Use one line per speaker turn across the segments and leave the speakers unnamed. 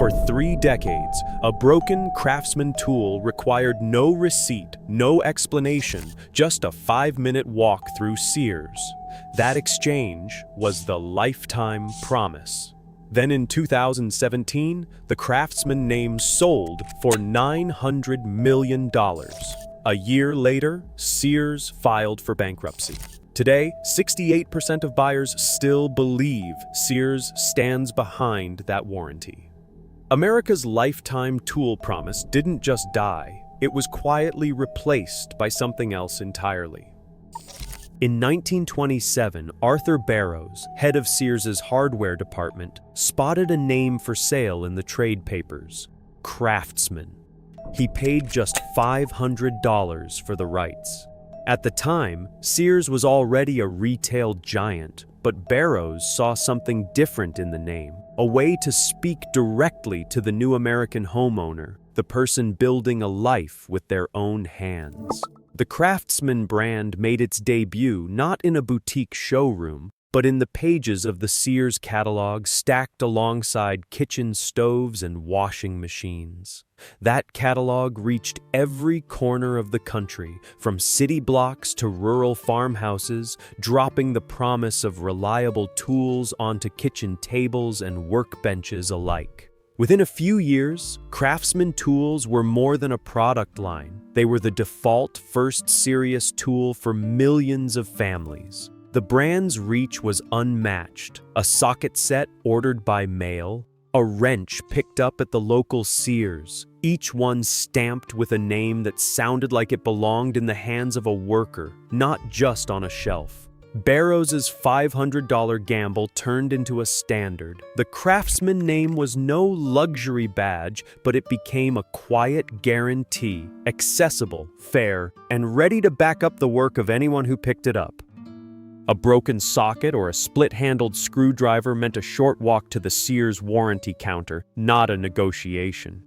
For 3 decades, a broken Craftsman tool required no receipt, no explanation, just a 5-minute walk through Sears. That exchange was the lifetime promise. Then in 2017, the Craftsman name sold for $900 million. A year later, Sears filed for bankruptcy. Today, 68% of buyers still believe Sears stands behind that warranty. America's lifetime tool promise didn't just die, it was quietly replaced by something else entirely. In 1927, Arthur Barrows, head of Sears's hardware department, spotted a name for sale in the trade papers: Craftsman. He paid just $500 for the rights. At the time, Sears was already a retail giant, but Barrows saw something different in the name, a way to speak directly to the new American homeowner, the person building a life with their own hands. The Craftsman brand made its debut not in a boutique showroom, but in the pages of the Sears catalog stacked alongside kitchen stoves and washing machines. That catalog reached every corner of the country, from city blocks to rural farmhouses, dropping the promise of reliable tools onto kitchen tables and workbenches alike. Within a few years, Craftsman Tools were more than a product line. They were the default first serious tool for millions of families. The brand's reach was unmatched. A socket set ordered by mail, a wrench picked up at the local Sears, each one stamped with a name that sounded like it belonged in the hands of a worker, not just on a shelf. Barrows's $500 gamble turned into a standard. The Craftsman name was no luxury badge, but it became a quiet guarantee, accessible, fair, and ready to back up the work of anyone who picked it up. A broken socket or a split-handled screwdriver meant a short walk to the Sears warranty counter, not a negotiation.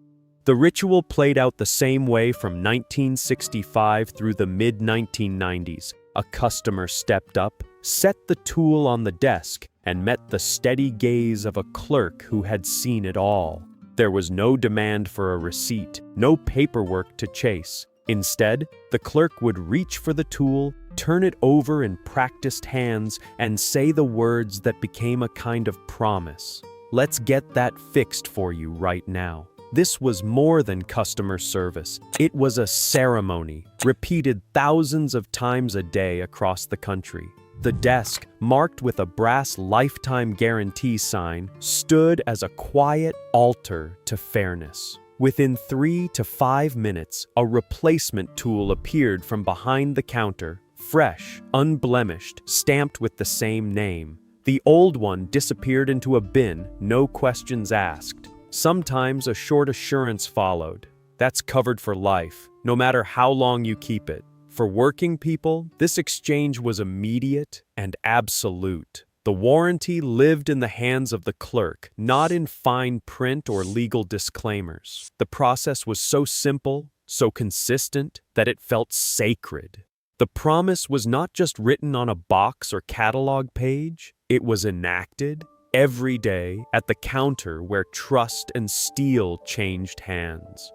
The ritual played out the same way from 1965 through the mid-1990s. A customer stepped up, set the tool on the desk, and met the steady gaze of a clerk who had seen it all. There was no demand for a receipt, no paperwork to chase. Instead, the clerk would reach for the tool, turn it over in practiced hands, and say the words that became a kind of promise. "Let's get that fixed for you right now." This was more than customer service. It was a ceremony, repeated thousands of times a day across the country. The desk, marked with a brass lifetime guarantee sign, stood as a quiet altar to fairness. Within 3 to 5 minutes, a replacement tool appeared from behind the counter, fresh, unblemished, stamped with the same name. The old one disappeared into a bin, no questions asked. Sometimes a short assurance followed. That's covered for life, no matter how long you keep it. For working people, this exchange was immediate and absolute. The warranty lived in the hands of the clerk, not in fine print or legal disclaimers. The process was so simple, so consistent, that it felt sacred. The promise was not just written on a box or catalog page, it was enacted every day at the counter where trust and steel changed hands.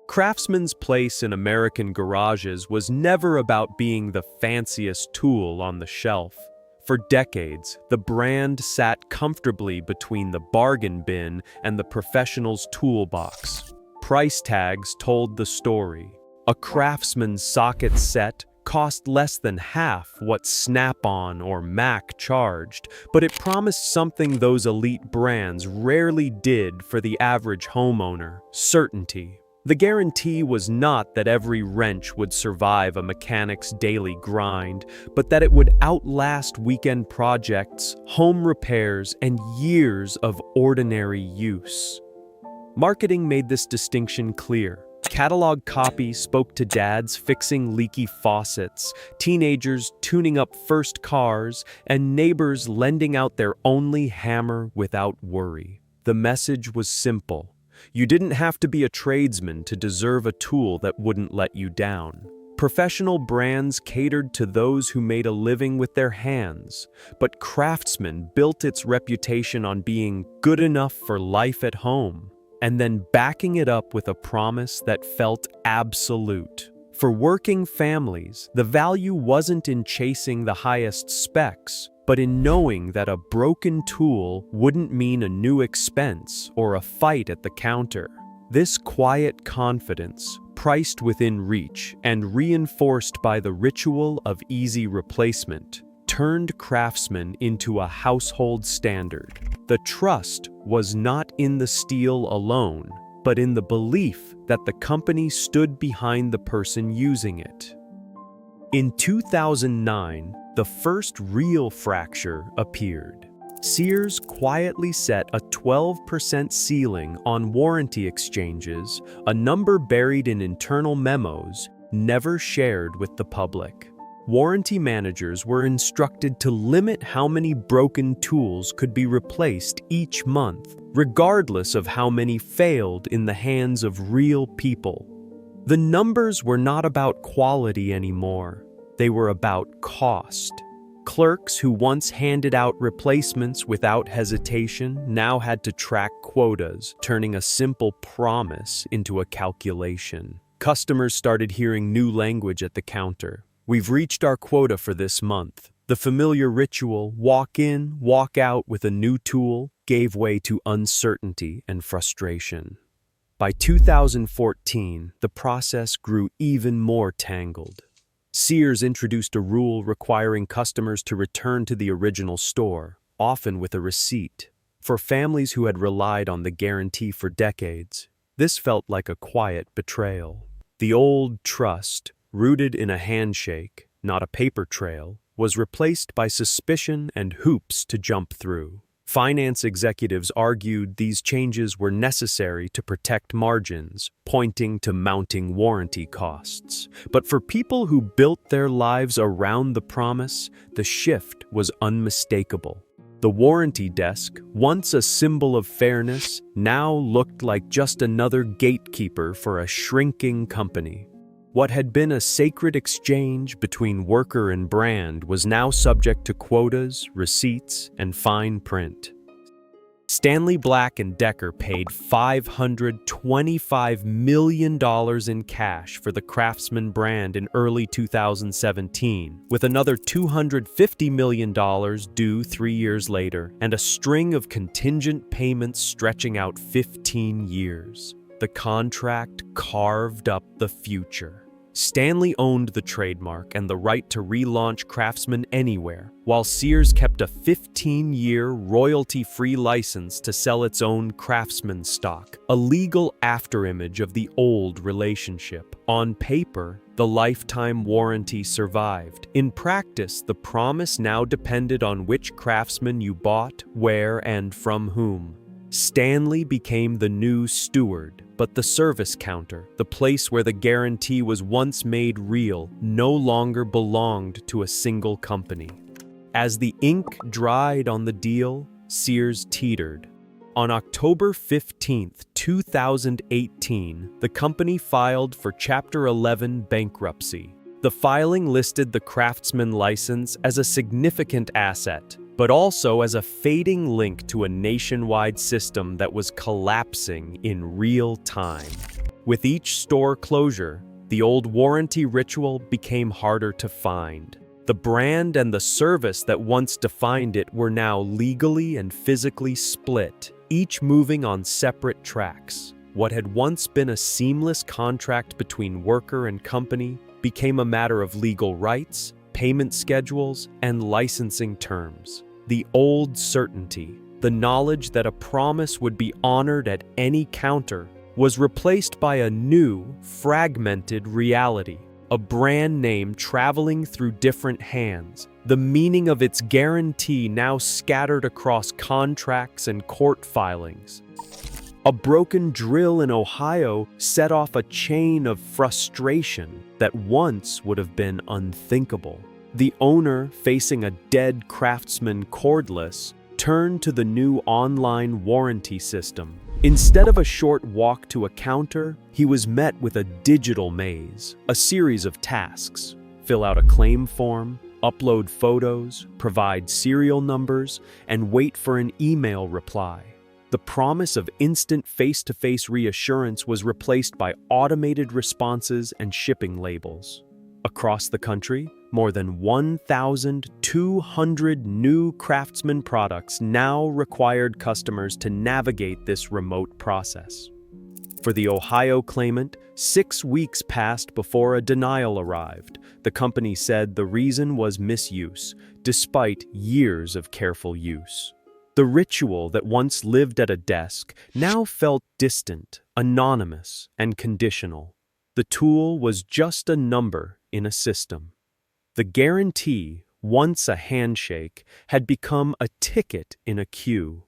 Craftsman's place in American garages was never about being the fanciest tool on the shelf. For decades, the brand sat comfortably between the bargain bin and the professional's toolbox. Price tags told the story. A Craftsman socket set cost less than half what Snap-on or Mac charged, but it promised something those elite brands rarely did for the average homeowner: certainty. The guarantee was not that every wrench would survive a mechanic's daily grind, but that it would outlast weekend projects, home repairs, and years of ordinary use. Marketing made this distinction clear. Catalog copy spoke to dads fixing leaky faucets, teenagers tuning up first cars, and neighbors lending out their only hammer without worry. The message was simple. You didn't have to be a tradesman to deserve a tool that wouldn't let you down. Professional brands catered to those who made a living with their hands, but Craftsman built its reputation on being good enough for life at home, and then backing it up with a promise that felt absolute. For working families, the value wasn't in chasing the highest specs, but in knowing that a broken tool wouldn't mean a new expense or a fight at the counter. This quiet confidence, priced within reach and reinforced by the ritual of easy replacement, turned Craftsman into a household standard. The trust was not in the steel alone, but in the belief that the company stood behind the person using it. In 2009, the first real fracture appeared. Sears quietly set a 12% ceiling on warranty exchanges, a number buried in internal memos, never shared with the public. Warranty managers were instructed to limit how many broken tools could be replaced each month, regardless of how many failed in the hands of real people. The numbers were not about quality anymore. They were about cost. Clerks who once handed out replacements without hesitation now had to track quotas, turning a simple promise into a calculation. Customers started hearing new language at the counter. "We've reached our quota for this month." The familiar ritual, walk in, walk out with a new tool, gave way to uncertainty and frustration. By 2014, the process grew even more tangled. Sears introduced a rule requiring customers to return to the original store, often with a receipt. For families who had relied on the guarantee for decades, this felt like a quiet betrayal. The old trust, rooted in a handshake, not a paper trail, was replaced by suspicion and hoops to jump through. Finance executives argued these changes were necessary to protect margins, pointing to mounting warranty costs. But for people who built their lives around the promise, the shift was unmistakable. The warranty desk, once a symbol of fairness, now looked like just another gatekeeper for a shrinking company. What had been a sacred exchange between worker and brand was now subject to quotas, receipts, and fine print. Stanley Black Decker paid $525 million in cash for the Craftsman brand in early 2017, with another $250 million due 3 years later, and a string of contingent payments stretching out 15 years. The contract carved up the future. Stanley owned the trademark and the right to relaunch Craftsman anywhere, while Sears kept a 15-year royalty-free license to sell its own Craftsman stock, a legal afterimage of the old relationship. On paper, the lifetime warranty survived. In practice, the promise now depended on which Craftsman you bought, where, and from whom. Stanley became the new steward, but the service counter, the place where the guarantee was once made real, no longer belonged to a single company. As the ink dried on the deal, Sears teetered. On October 15, 2018, the company filed for Chapter 11 bankruptcy. The filing listed the Craftsman license as a significant asset, but also as a fading link to a nationwide system that was collapsing in real time. With each store closure, the old warranty ritual became harder to find. The brand and the service that once defined it were now legally and physically split, each moving on separate tracks. What had once been a seamless contract between worker and company became a matter of legal rights, payment schedules, and licensing terms. The old certainty, the knowledge that a promise would be honored at any counter, was replaced by a new, fragmented reality. A brand name traveling through different hands, the meaning of its guarantee now scattered across contracts and court filings. A broken drill in Ohio set off a chain of frustration that once would have been unthinkable. The owner, facing a dead Craftsman cordless, turned to the new online warranty system. Instead of a short walk to a counter, he was met with a digital maze, a series of tasks. Fill out a claim form, upload photos, provide serial numbers, and wait for an email reply. The promise of instant face-to-face reassurance was replaced by automated responses and shipping labels. Across the country, more than 1,200 new Craftsman products now required customers to navigate this remote process. For the Ohio claimant, 6 weeks passed before a denial arrived. The company said the reason was misuse, despite years of careful use. The ritual that once lived at a desk now felt distant, anonymous, and conditional. The tool was just a number in a system. The guarantee, once a handshake, had become a ticket in a queue.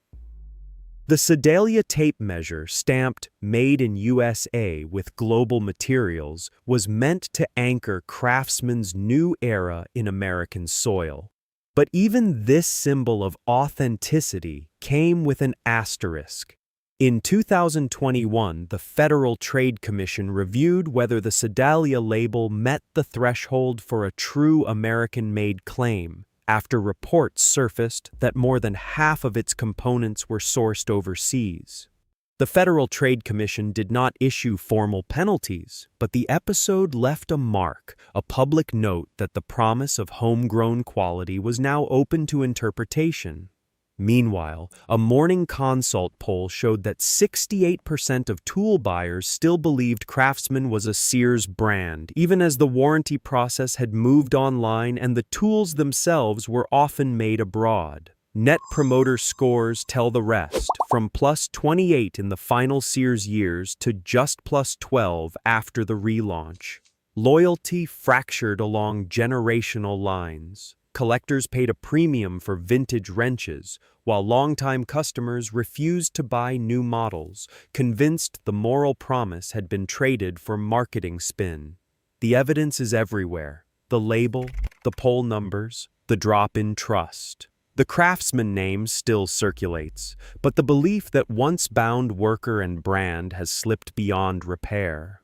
The Sedalia tape measure, stamped "Made in USA" with global materials, was meant to anchor Craftsman's new era in American soil. But even this symbol of authenticity came with an asterisk. In 2021, the Federal Trade Commission reviewed whether the Sedalia label met the threshold for a true American-made claim, after reports surfaced that more than half of its components were sourced overseas. The Federal Trade Commission did not issue formal penalties, but the episode left a mark, a public note that the promise of homegrown quality was now open to interpretation. Meanwhile, a Morning Consult poll showed that 68% of tool buyers still believed Craftsman was a Sears brand, even as the warranty process had moved online and the tools themselves were often made abroad. Net Promoter Scores tell the rest, from +28 in the final Sears years to just +12 after the relaunch. Loyalty fractured along generational lines. Collectors paid a premium for vintage wrenches, while longtime customers refused to buy new models, convinced the moral promise had been traded for marketing spin. The evidence is everywhere: the label, the poll numbers, the drop in trust. The Craftsman name still circulates, but the belief that once-bound worker and brand has slipped beyond repair.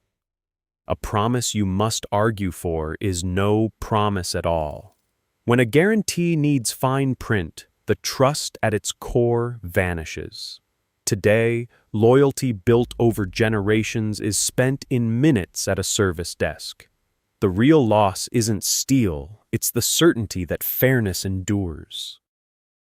A promise you must argue for is no promise at all. When a guarantee needs fine print, the trust at its core vanishes. Today, loyalty built over generations is spent in minutes at a service desk. The real loss isn't steel, it's the certainty that fairness endures.